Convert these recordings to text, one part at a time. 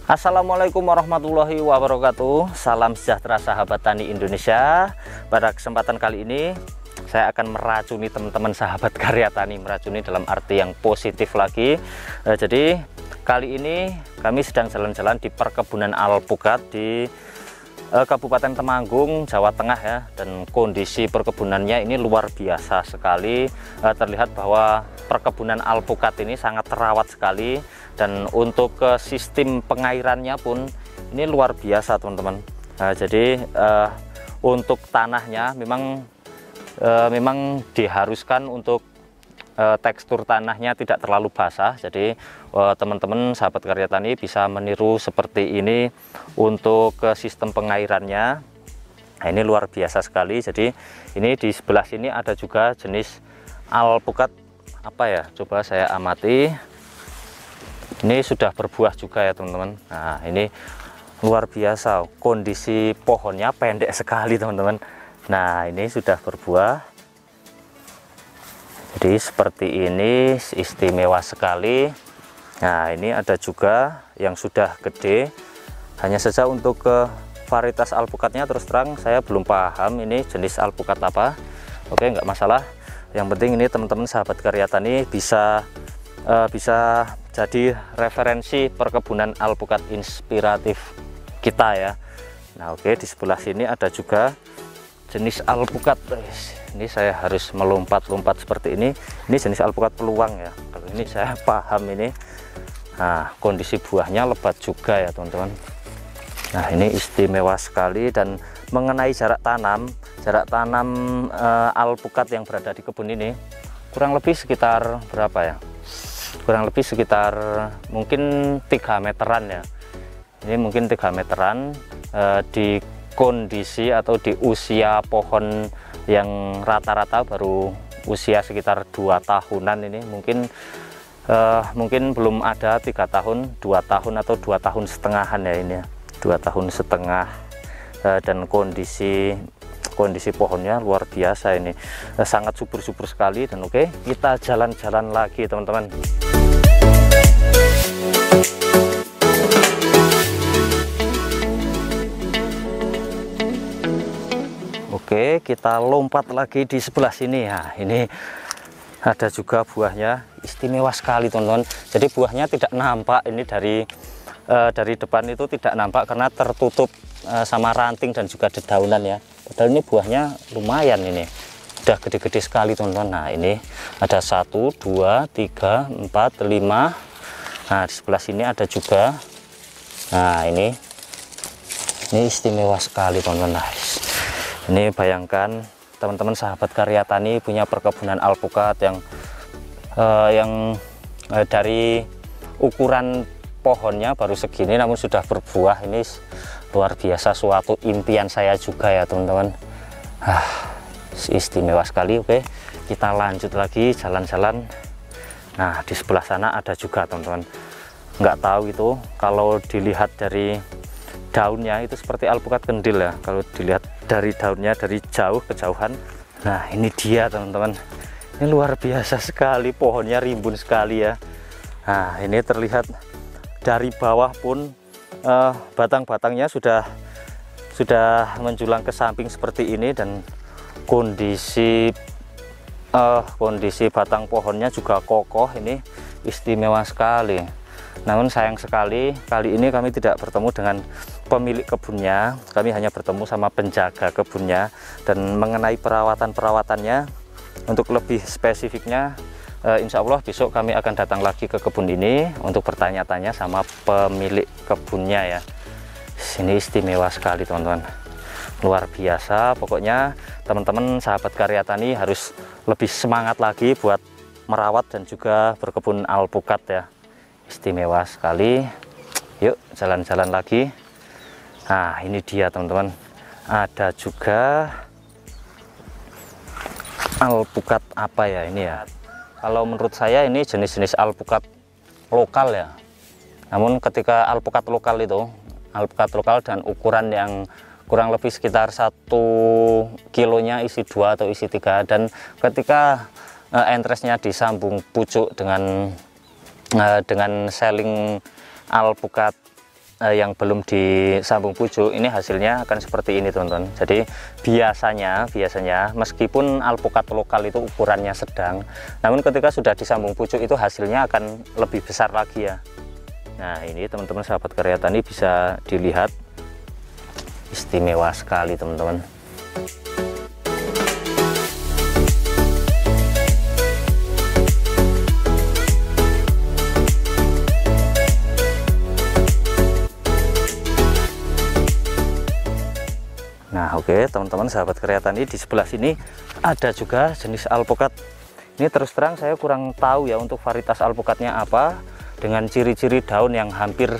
Assalamualaikum warahmatullahi wabarakatuh. Salam sejahtera sahabat tani Indonesia. Pada kesempatan kali ini saya akan meracuni teman-teman sahabat karya tani, meracuni dalam arti yang positif lagi. Jadi kali ini kami sedang jalan-jalan di perkebunan alpukat di Kabupaten Temanggung, Jawa Tengah ya, dan kondisi perkebunannya ini luar biasa sekali. Terlihat bahwa perkebunan alpukat ini sangat terawat sekali, dan untuk sistem pengairannya pun ini luar biasa teman-teman. Jadi untuk tanahnya memang diharuskan untuk tekstur tanahnya tidak terlalu basah. Jadi teman-teman sahabat karya tani bisa meniru seperti ini untuk sistem pengairannya. Nah, ini luar biasa sekali. Jadi ini di sebelah sini ada juga jenis alpukat apa ya, coba saya amati. Ini sudah berbuah juga ya teman-teman. Nah, ini luar biasa, kondisi pohonnya pendek sekali teman-teman. Nah, ini sudah berbuah. Jadi seperti ini, istimewa sekali. Nah, ini ada juga yang sudah gede. Hanya saja untuk varietas alpukatnya terus terang saya belum paham ini jenis alpukat apa. Oke, nggak masalah. Yang penting ini teman-teman sahabat karya tani bisa jadi referensi perkebunan alpukat inspiratif kita ya. Nah, oke, di sebelah sini ada juga jenis alpukat. Ini saya harus melompat-lompat seperti ini. Ini jenis alpukat peluang ya. Kalau ini saya paham ini. Nah, kondisi buahnya lebat juga ya teman-teman. Nah, ini istimewa sekali. Dan mengenai jarak tanam alpukat yang berada di kebun ini kurang lebih sekitar berapa ya? Kurang lebih sekitar mungkin 3 meteran ya. Ini mungkin 3 meteran di kondisi atau di usia pohon yang rata-rata baru usia sekitar 2 tahunan. Ini mungkin belum ada 3 tahun, 2 tahun atau 2 tahun setengahan ya ini ya, 2 tahun setengah. Dan kondisi pohonnya luar biasa ini, sangat subur-subur sekali. Dan oke, kita jalan-jalan lagi teman-teman. Oke, kita lompat lagi di sebelah sini ya. Ini ada juga buahnya, istimewa sekali teman-teman. Jadi buahnya tidak nampak ini dari depan itu tidak nampak karena tertutup sama ranting dan juga dedaunan ya. Padahal ini buahnya lumayan, ini udah gede-gede sekali teman-teman. Nah, ini ada 1, 2, 3, 4, 5. Nah, di sebelah sini ada juga. Nah, ini istimewa sekali teman-teman. Nah, ini bayangkan teman-teman sahabat karya tani punya perkebunan alpukat yang dari ukuran pohonnya baru segini namun sudah berbuah. Ini luar biasa, suatu impian saya juga ya teman-teman. Istimewa sekali. Oke, kita lanjut lagi jalan-jalan. Nah, di sebelah sana ada juga teman-teman. Nggak tahu itu kalau dilihat dari daunnya itu seperti alpukat kendil ya, kalau dilihat dari daunnya dari jauh kejauhan. Nah, ini dia teman-teman, ini luar biasa sekali, pohonnya rimbun sekali ya. Nah, ini terlihat dari bawah pun batang-batangnya sudah menjulang ke samping seperti ini. Dan kondisi batang pohonnya juga kokoh, ini istimewa sekali. Namun sayang sekali kali ini kami tidak bertemu dengan pemilik kebunnya, kami hanya bertemu sama penjaga kebunnya. Dan mengenai perawatannya untuk lebih spesifiknya, insya Allah besok kami akan datang lagi ke kebun ini untuk bertanya-tanya sama pemilik kebunnya ya. Ini istimewa sekali teman-teman, luar biasa. Pokoknya teman-teman sahabat karya tani harus lebih semangat lagi buat merawat dan juga berkebun alpukat ya. Istimewa sekali. Yuk jalan-jalan lagi. Nah, ini dia teman-teman, ada juga alpukat apa ya ini ya. Kalau menurut saya ini jenis-jenis alpukat lokal ya. Namun ketika alpukat lokal dan ukuran yang kurang lebih sekitar 1 kilonya isi 2 atau isi 3, dan ketika entresnya disambung pucuk dengan seling alpukat yang belum disambung pucuk, ini hasilnya akan seperti ini teman-teman. Jadi biasanya meskipun alpukat lokal itu ukurannya sedang, namun ketika sudah disambung pucuk itu hasilnya akan lebih besar lagi ya. Nah ini teman-teman sahabat karya tani bisa dilihat, istimewa sekali teman-teman. Nah oke teman-teman sahabat karya tani, di sebelah sini ada juga jenis alpukat. Ini terus terang saya kurang tahu ya untuk varietas alpukatnya apa, dengan ciri-ciri daun yang hampir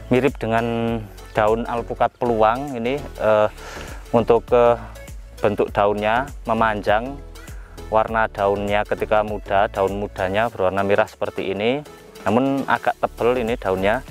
mirip dengan daun alpukat peluang. Ini untuk bentuk daunnya memanjang, warna daunnya ketika muda, daun mudanya berwarna merah seperti ini, namun agak tebal ini daunnya.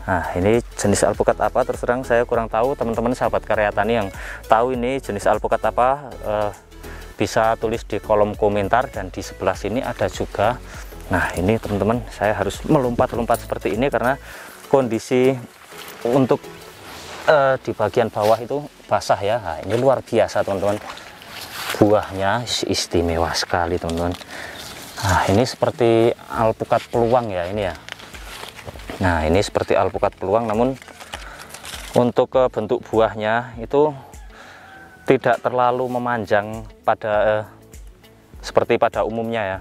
Nah ini jenis alpukat apa terus terang saya kurang tahu. Teman-teman sahabat karya tani yang tahu ini jenis alpukat apa, bisa tulis di kolom komentar. Dan di sebelah sini ada juga. Nah ini teman-teman saya harus melompat-lompat seperti ini karena kondisi untuk di bagian bawah itu basah ya. Nah, ini luar biasa teman-teman, buahnya istimewa sekali teman-teman. Nah ini seperti alpukat peluang ya ini ya. Nah ini seperti alpukat peluang, namun untuk bentuk buahnya itu tidak terlalu memanjang pada seperti pada umumnya ya.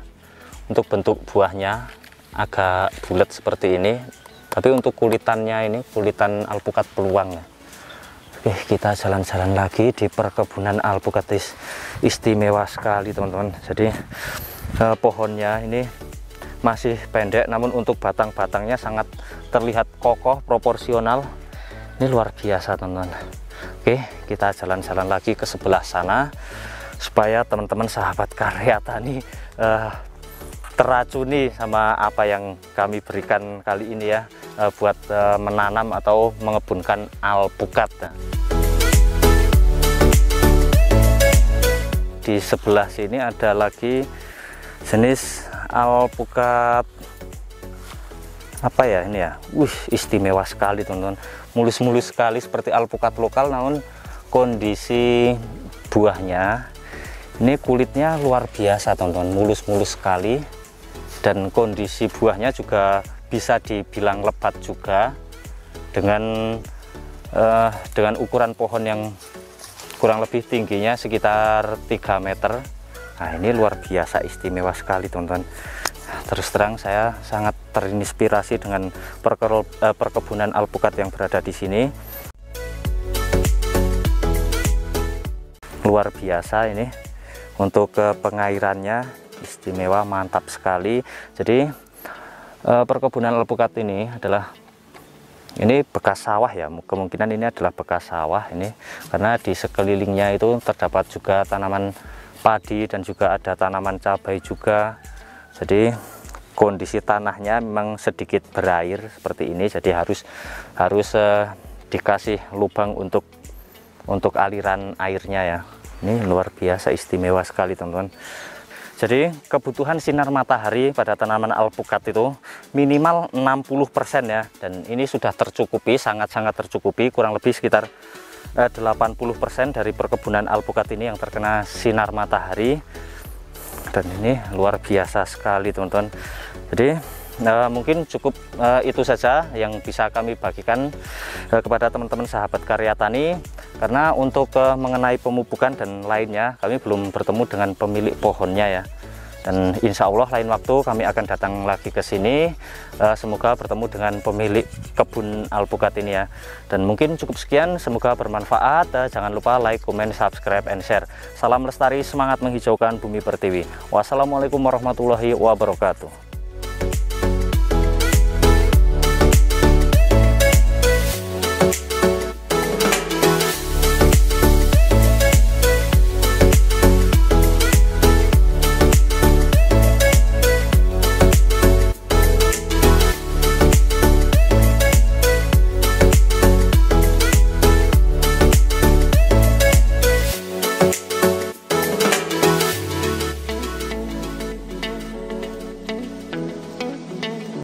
Untuk bentuk buahnya agak bulat seperti ini, tapi untuk kulitannya ini kulitan alpukat peluang ya. Oke, kita jalan-jalan lagi di perkebunan alpukat istimewa sekali teman-teman. Jadi pohonnya ini masih pendek, namun untuk batang-batangnya sangat terlihat kokoh, proporsional. Ini luar biasa teman-teman. Oke, kita jalan-jalan lagi ke sebelah sana supaya teman-teman sahabat karya tani teracuni sama apa yang kami berikan kali ini ya, buat menanam atau mengebunkan alpukat. Di sebelah sini ada lagi jenis alpukat apa ya ini ya. Istimewa sekali teman-teman, mulus-mulus sekali seperti alpukat lokal, namun kondisi buahnya ini kulitnya luar biasa teman-teman, mulus-mulus sekali. Dan kondisi buahnya juga bisa dibilang lebat juga, dengan ukuran pohon yang kurang lebih tingginya sekitar 3 meter. Nah ini luar biasa istimewa sekali teman-teman. Terus terang saya sangat terinspirasi dengan perkebunan alpukat yang berada di sini. Luar biasa ini, untuk pengairannya istimewa, mantap sekali. Jadi perkebunan alpukat ini adalah, ini bekas sawah ya, kemungkinan ini adalah bekas sawah ini, karena di sekelilingnya itu terdapat juga tanaman padi dan juga ada tanaman cabai juga. Jadi kondisi tanahnya memang sedikit berair seperti ini, jadi harus dikasih lubang untuk aliran airnya ya. Ini luar biasa istimewa sekali teman-teman. Jadi kebutuhan sinar matahari pada tanaman alpukat itu minimal 60% ya, dan ini sudah tercukupi, sangat-sangat tercukupi, kurang lebih sekitar 80% dari perkebunan alpukat ini yang terkena sinar matahari. Dan ini luar biasa sekali teman-teman. Jadi mungkin cukup itu saja yang bisa kami bagikan kepada teman-teman sahabat karya tani, karena untuk mengenai pemupukan dan lainnya kami belum bertemu dengan pemilik pohonnya ya. Dan insya Allah lain waktu kami akan datang lagi ke sini, semoga bertemu dengan pemilik kebun alpukat ini ya. Dan mungkin cukup sekian, semoga bermanfaat. Jangan lupa like, comment, subscribe, and share. Salam lestari, semangat menghijaukan bumi pertiwi. Wassalamualaikum warahmatullahi wabarakatuh.